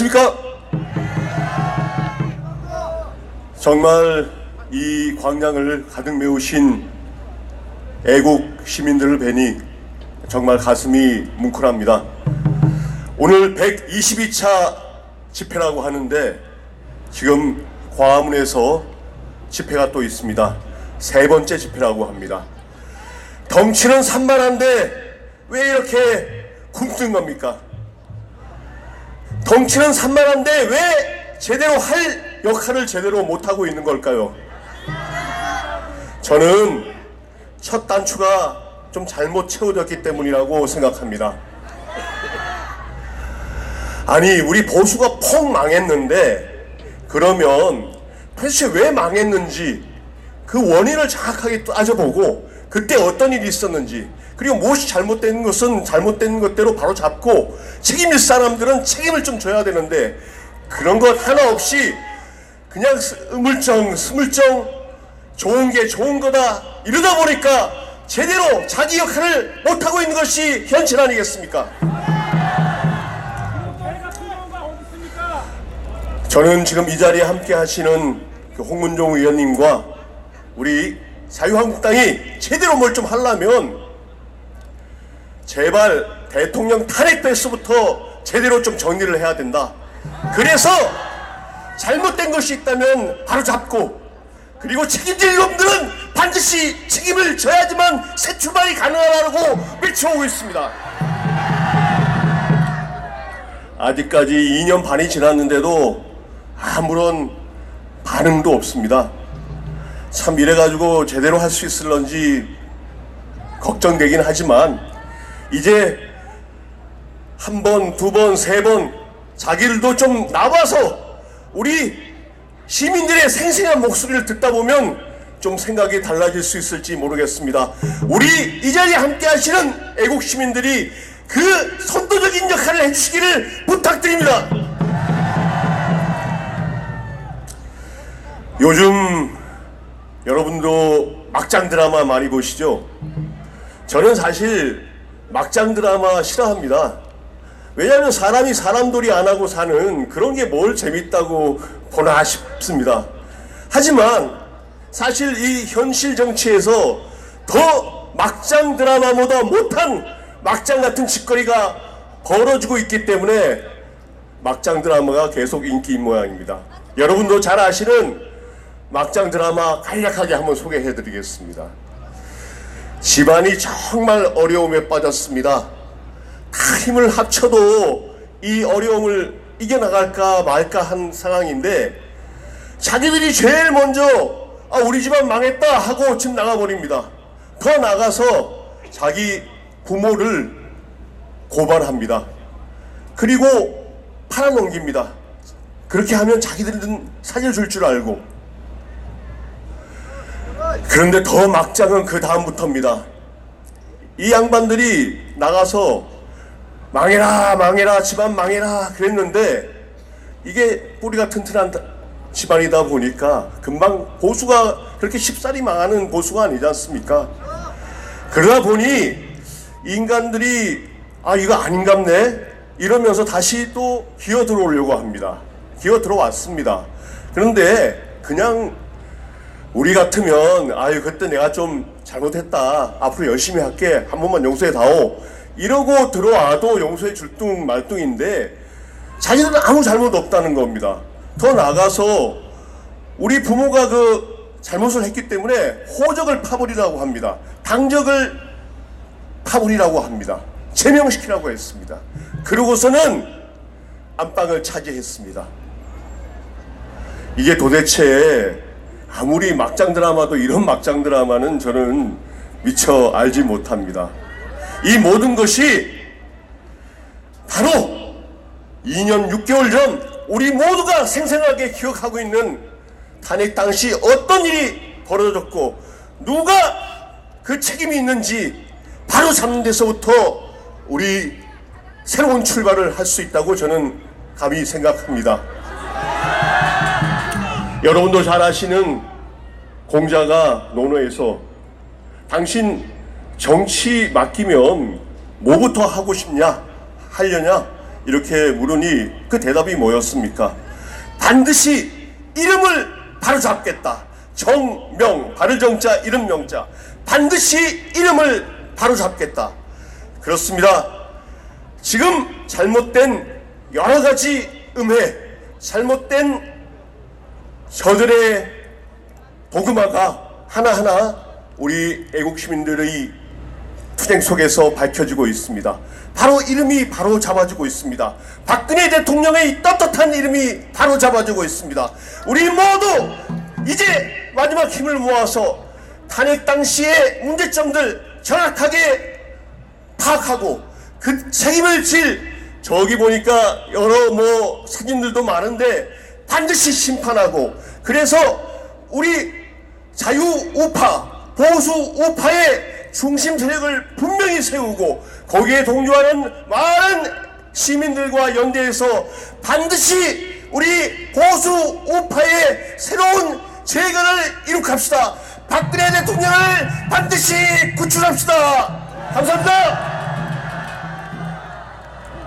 안녕하십니까? 정말 이 광장을 가득 메우신 애국 시민들을 뵈니 정말 가슴이 뭉클합니다. 오늘 122차 집회라고 하는데 지금 광화문에서 집회가 또 있습니다. 세 번째 집회라고 합니다. 덩치는 산만한데 왜 이렇게 굶뜬 겁니까? 덩치는 산만한데 왜 제대로 할 역할을 제대로 못하고 있는 걸까요? 저는 첫 단추가 좀 잘못 채워졌기 때문이라고 생각합니다. 아니, 우리 보수가 펑 망했는데 그러면 도대체 왜 망했는지 그 원인을 정확하게 따져보고 그때 어떤 일이 있었는지, 그리고 무엇이 잘못된 것은 잘못된 것대로 바로 잡고 책임질 사람들은 책임을 좀 져야 되는데 그런 것 하나 없이 그냥 스물쩡 좋은 게 좋은 거다 이러다 보니까 제대로 자기 역할을 못하고 있는 것이 현실 아니겠습니까? 저는 지금 이 자리에 함께 하시는 그 홍문종 의원님과 우리 자유한국당이 제대로 뭘 좀 하려면 제발 대통령 탄핵 배수부터 제대로 좀 정리를 해야 된다. 그래서 잘못된 것이 있다면 바로 잡고, 그리고 책임질 놈들은 반드시 책임을 져야지만 새 출발이 가능하다고 외쳐오고 있습니다. 아직까지 2년 반이 지났는데도 아무런 반응도 없습니다. 참 이래가지고 제대로 할 수 있을런지 걱정되긴 하지만 이제 한 번, 두 번, 세 번 자기들도 좀 나와서 우리 시민들의 생생한 목소리를 듣다 보면 좀 생각이 달라질 수 있을지 모르겠습니다. 우리 이 자리에 함께 하시는 애국 시민들이 그 선도적인 역할을 해주시기를 부탁드립니다. 요즘 여러분도 막장 드라마 많이 보시죠? 저는 사실 막장 드라마 싫어합니다. 왜냐하면 사람이 사람돌이 안 하고 사는 그런 게 뭘 재밌다고 보나 싶습니다. 하지만 사실 이 현실 정치에서 더 막장 드라마보다 못한 막장 같은 짓거리가 벌어지고 있기 때문에 막장 드라마가 계속 인기인 모양입니다. 여러분도 잘 아시는 막장 드라마 간략하게 한번 소개해 드리겠습니다. 집안이 정말 어려움에 빠졌습니다. 다 힘을 합쳐도 이 어려움을 이겨나갈까 말까 한 상황인데 자기들이 제일 먼저 우리 집안 망했다 하고 집 나가버립니다. 더 나가서 자기 부모를 고발합니다. 그리고 팔아넘깁니다. 그렇게 하면 자기들은 살려줄 줄 알고. 그런데 더 막장은 그 다음부터입니다. 이 양반들이 나가서 망해라 망해라 집안 망해라 그랬는데 이게 뿌리가 튼튼한 집안이다 보니까 금방 보수가 그렇게 쉽사리 망하는 보수가 아니지 않습니까? 그러다 보니 인간들이 이거 아닌갑네 이러면서 다시 또 기어 들어오려고 합니다. 기어 들어왔습니다. 그런데 그냥 우리 같으면 그때 내가 좀 잘못했다 앞으로 열심히 할게 한 번만 용서해 다오 이러고 들어와도 용서해 줄 둥 말둥인데 자기들은 아무 잘못 없다는 겁니다. 더 나가서 우리 부모가 그 잘못을 했기 때문에 호적을 파버리라고 합니다. 당적을 파버리라고 합니다. 제명시키라고 했습니다. 그러고서는 안방을 차지했습니다. 이게 도대체 아무리 막장 드라마도 이런 막장 드라마는 저는 미처 알지 못합니다. 이 모든 것이 바로 2년 6개월 전 우리 모두가 생생하게 기억하고 있는 탄핵 당시 어떤 일이 벌어졌고 누가 그 책임이 있는지 바로 잡는 데서부터 우리 새로운 출발을 할 수 있다고 저는 감히 생각합니다. 여러분도 잘 아시는 공자가 논어에서 당신 정치 맡기면 뭐부터 하고 싶냐 하려냐 이렇게 물으니 그 대답이 뭐였습니까? 반드시 이름을 바로잡겠다. 정명, 바를 정자, 이름 명자. 반드시 이름을 바로잡겠다. 그렇습니다. 지금 잘못된 여러 가지 음해, 잘못된 저들의 도그마가 하나하나 우리 애국 시민들의 투쟁 속에서 밝혀지고 있습니다. 바로 이름이 바로 잡아지고 있습니다. 박근혜 대통령의 떳떳한 이름이 바로 잡아지고 있습니다. 우리 모두 이제 마지막 힘을 모아서 탄핵 당시의 문제점들 정확하게 파악하고 그 책임을 질, 저기 보니까 여러 사진들도 많은데 반드시 심판하고, 그래서 우리 자유우파, 보수우파의 중심 세력을 분명히 세우고 거기에 동조하는 많은 시민들과 연대해서 반드시 우리 보수우파의 새로운 재건을 이룩합시다. 박근혜 대통령을 반드시 구출합시다. 감사합니다.